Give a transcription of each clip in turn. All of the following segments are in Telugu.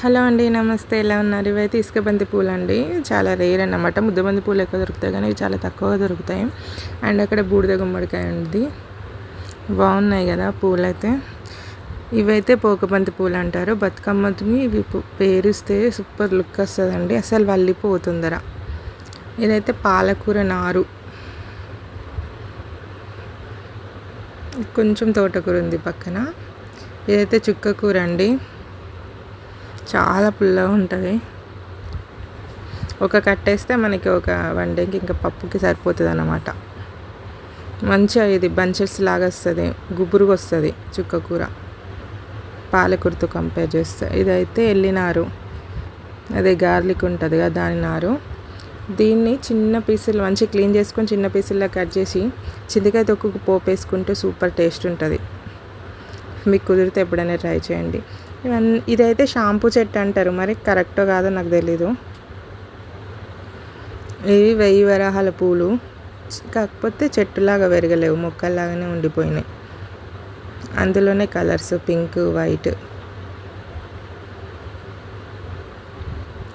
హలో అండి, నమస్తే. ఎలా ఉన్నారు? ఇవైతే ఇసుక బంతి పూలు అండి. చాలా రేర్ అన్నమాట. ముద్దబంతి పూలు ఎక్కువ దొరుకుతాయి కానీ ఇవి చాలా తక్కువగా దొరుకుతాయి. అండ్ అక్కడ బూడిద గుమ్మడికాయ ఉంది. బాగున్నాయి కదా పూలైతే. ఇవైతే పోకబంతి పూలు అంటారు. బతుకమ్మని ఇవి పేరుస్తే సూపర్ లుక్ వస్తుందండి. అసలు వల్లిపోతుందరా. ఇదైతే పాలకూర నారు. కొంచెం తోటకూర ఉంది పక్కన. ఇదైతే చుక్క కూర అండి. చాలా పుల్లగా ఉంటుంది. ఒక కట్టేస్తే మనకి ఒక వన్ డేకి ఇంకా పప్పుకి సరిపోతుంది అన్నమాట. మంచిగా ఇది బంచెస్ లాగా వస్తుంది, గుబురుగా వస్తుంది చుక్క కూర పాలకూరతో కంపేర్ చేస్తే. ఇదైతే ఎల్లినారు, అదే గార్లిక్ ఉంటుంది కదా దాని నారు. దీన్ని చిన్న పీసులు మంచిగా క్లీన్ చేసుకొని చిన్న పీసుల్లో కట్ చేసి చింతకాయ తొక్కుకు పోపు వేసుకుంటే సూపర్ టేస్ట్ ఉంటుంది. మీకు కుదిరితే ఎప్పుడైనా ట్రై చేయండి. ఇదైతే షాంపూ చెట్టు అంటారు, మరి కరెక్టో కాదో నాకు తెలీదు. ఇవి 1000 వరాహాల పూలు, కాకపోతే చెట్టులాగా పెరగలేవు, మొక్కల్లాగానే ఉండిపోయినాయి. అందులోనే కలర్స్ పింక్, వైట్.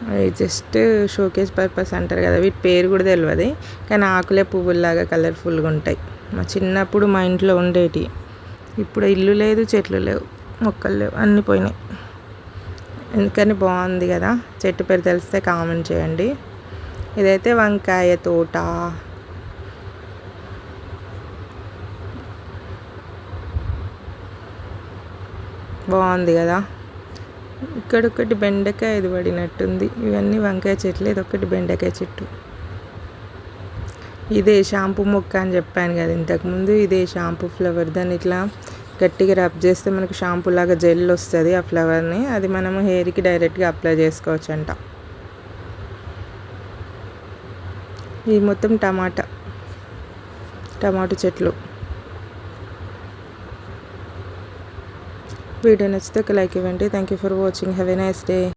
అవి జస్ట్ షోకేస్ పర్పస్ అంటారు కదా, వీటి పేరు కూడా తెలియదు. కానీ ఆకులే పువ్వుల్లాగా కలర్ఫుల్గా ఉంటాయి. మా చిన్నప్పుడు మా ఇంట్లో ఉండేటి. ఇప్పుడు ఇల్లు లేదు, చెట్లు లేవు, మొక్కలు లేవు, అన్నీ పోయినాయి. ఎందుకని బాగుంది కదా. చెట్టు పేరు తెలిస్తే కామెంట్ చేయండి. ఇదైతే వంకాయ తోట. బాగుంది కదా. ఇక్కడొకటి బెండకాయ ఇది పడినట్టుంది. ఇవన్నీ వంకాయ చెట్లు, ఇదొకటి బెండకాయ చెట్టు. ఇదే షాంపూ మొక్క అని చెప్పాను కదా ఇంతకుముందు. ఇదే షాంపూ ఫ్లవర్. దాన్ని ఇట్లా గట్టిగా రబ్ చేస్తే మనకు షాంపూ లాగా జెల్ వస్తుంది. ఆ ఫ్లవర్ని అది మనము హెయిర్కి డైరెక్ట్గా అప్లై చేసుకోవచ్చు అంట. ఇది మొత్తం టమాటో చెట్లు. వీడియో నచ్చితే ఒక లైక్ ఇవ్వండి. Thank you for watching. Have a nice day.